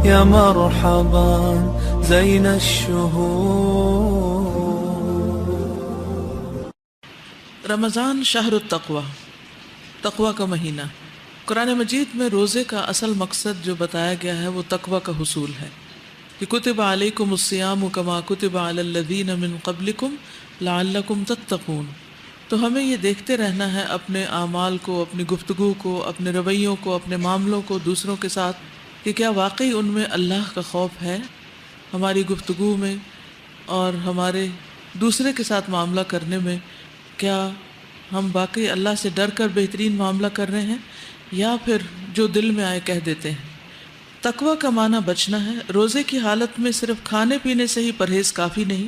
يا مرحبا زين الشهور. رمضان شہر التقوی، تقوی کا مہینہ۔ قرآن مجید میں روزے کا اصل مقصد جو بتایا گیا ہے وہ تقوی کا حصول ہے کہ کتب علیکم الصیام کما کتب علی الذین من قبلکم لعلکم تتقون۔ تو ہمیں یہ دیکھتے رہنا ہے اپنے اعمال کو، اپنی گفتگو کو، اپنے رویوں کو، اپنے معاملوں کو دوسروں کے ساتھ کہ کیا واقعی ان میں اللہ کا خوف ہے ہماری گفتگو میں اور ہمارے دوسرے کے ساتھ معاملہ کرنے میں، کیا ہم واقعی اللہ سے ڈر کر بہترین معاملہ کر رہے ہیں یا پھر جو دل میں آئے کہہ دیتے ہیں۔ تقوی کا معنی بچنا ہے۔ روزے کی حالت میں صرف کھانے پینے سے ہی پرہیز کافی نہیں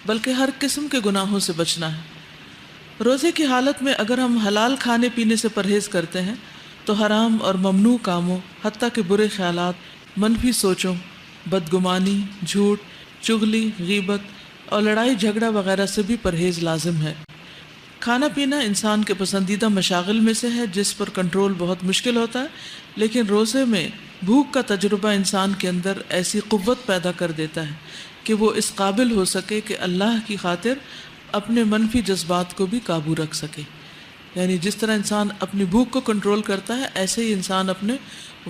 بلکہ ہر قسم کے گناہوں سے بچنا ہے۔ روزے کی حالت میں اگر ہم حلال کھانے پینے سے پرہیز کرتے ہیں تو حرام اور ممنوع کاموں، حتیٰ کہ برے خیالات، منفی سوچوں، بدگمانی، جھوٹ، چغلی، غیبت اور لڑائی جھگڑا وغیرہ سے بھی پرہیز لازم ہے۔ کھانا پینا انسان کے پسندیدہ مشاغل میں سے ہے جس پر کنٹرول بہت مشکل ہوتا ہے، لیکن روزے میں بھوک کا تجربہ انسان کے اندر ایسی قوت پیدا کر دیتا ہے کہ وہ اس قابل ہو سکے کہ اللہ کی خاطر اپنے منفی جذبات کو بھی قابو رکھ سکے۔ یعنی جس طرح انسان اپنی بھوک کو کنٹرول کرتا ہے، ایسے ہی انسان اپنے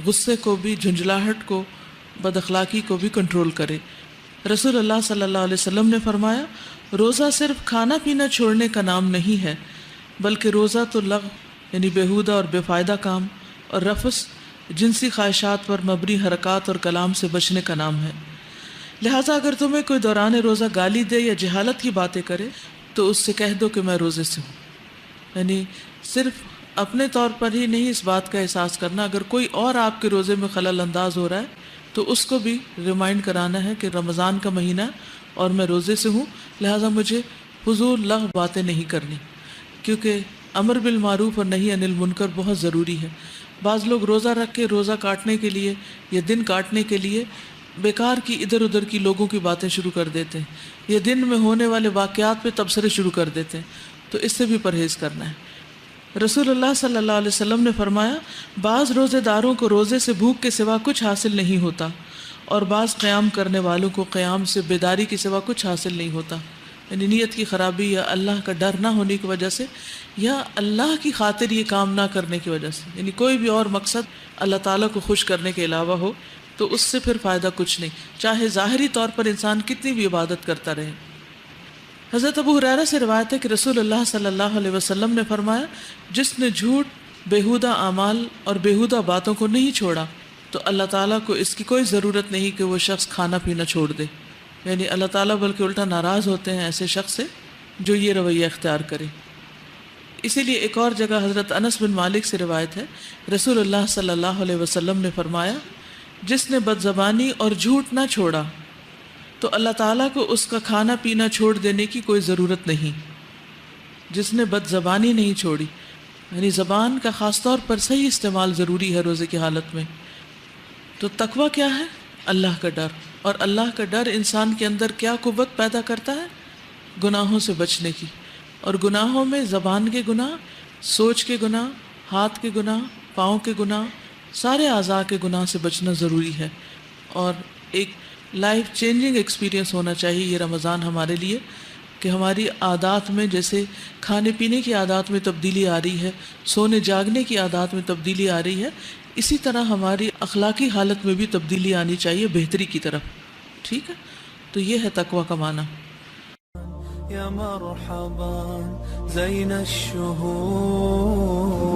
غصے کو بھی، جھنجھلاہٹ کو، بد اخلاقی کو بھی کنٹرول کرے۔ رسول اللہ صلی اللہ علیہ وسلم نے فرمایا، روزہ صرف کھانا پینا چھوڑنے کا نام نہیں ہے بلکہ روزہ تو لغو یعنی بیہودہ اور بے فائدہ کام اور رفث جنسی خواہشات پر مبنی حرکات اور کلام سے بچنے کا نام ہے۔ لہٰذا اگر تمہیں کوئی دوران روزہ گالی دے یا جہالت کی باتیں کرے تو اس سے کہہ دو کہ میں روزے سے ہوں۔ یعنی صرف اپنے طور پر ہی نہیں اس بات کا احساس کرنا، اگر کوئی اور آپ کے روزے میں خلل انداز ہو رہا ہے تو اس کو بھی ریمائنڈ کرانا ہے کہ رمضان کا مہینہ اور میں روزے سے ہوں، لہٰذا مجھے فضول لغو باتیں نہیں کرنی، کیونکہ امر بالمعروف اور نہی عن المنکر بہت ضروری ہے۔ بعض لوگ روزہ رکھ کے روزہ کاٹنے کے لیے یا دن کاٹنے کے لیے بیکار کی ادھر ادھر کی لوگوں کی باتیں شروع کر دیتے ہیں یا دن میں ہونے والے واقعات پہ تبصرے شروع کر دیتے ہیں، تو اس سے بھی پرہیز کرنا ہے۔ رسول اللہ صلی اللہ علیہ وسلم نے فرمایا، بعض روزے داروں کو روزے سے بھوک کے سوا کچھ حاصل نہیں ہوتا اور بعض قیام کرنے والوں کو قیام سے بیداری کے سوا کچھ حاصل نہیں ہوتا۔ یعنی نیت کی خرابی یا اللہ کا ڈر نہ ہونے کی وجہ سے یا اللہ کی خاطر یہ کام نہ کرنے کی وجہ سے، یعنی کوئی بھی اور مقصد اللہ تعالیٰ کو خوش کرنے کے علاوہ ہو تو اس سے پھر فائدہ کچھ نہیں، چاہے ظاہری طور پر انسان کتنی بھی عبادت کرتا رہے۔ حضرت ابو ہریرہ سے روایت ہے کہ رسول اللہ صلی اللہ علیہ وسلم نے فرمایا، جس نے جھوٹ، بیہودہ اعمال اور بیہودہ باتوں کو نہیں چھوڑا تو اللہ تعالیٰ کو اس کی کوئی ضرورت نہیں کہ وہ شخص کھانا پینا چھوڑ دے۔ یعنی اللہ تعالیٰ بلکہ الٹا ناراض ہوتے ہیں ایسے شخص سے جو یہ رویہ اختیار کرے۔ اسی لیے ایک اور جگہ حضرت انس بن مالک سے روایت ہے، رسول اللہ صلی اللہ علیہ وسلم نے فرمایا، جس نے بد زبانی اور جھوٹ نہ چھوڑا تو اللہ تعالیٰ کو اس کا کھانا پینا چھوڑ دینے کی کوئی ضرورت نہیں۔ جس نے بد زبانی نہیں چھوڑی، یعنی زبان کا خاص طور پر صحیح استعمال ضروری ہے روزے کی حالت میں۔ تو تقویٰ کیا ہے؟ اللہ کا ڈر، اور اللہ کا ڈر انسان کے اندر کیا قوت پیدا کرتا ہے؟ گناہوں سے بچنے کی، اور گناہوں میں زبان کے گناہ، سوچ کے گناہ، ہاتھ کے گناہ، پاؤں کے گناہ، سارے اعضاء کے گناہ سے بچنا ضروری ہے۔ اور ایک لائف چینجنگ ایکسپیرینس ہونا چاہیے یہ رمضان ہمارے لیے، کہ ہماری عادات میں جیسے کھانے پینے کی عادات میں تبدیلی آ رہی ہے، سونے جاگنے کی عادات میں تبدیلی آ رہی ہے، اسی طرح ہماری اخلاقی حالت میں بھی تبدیلی آنی چاہیے بہتری کی طرف۔ ٹھیک ہے، تو یہ ہے تقویٰ کا معنی۔ یا مرحبا زین الشہور.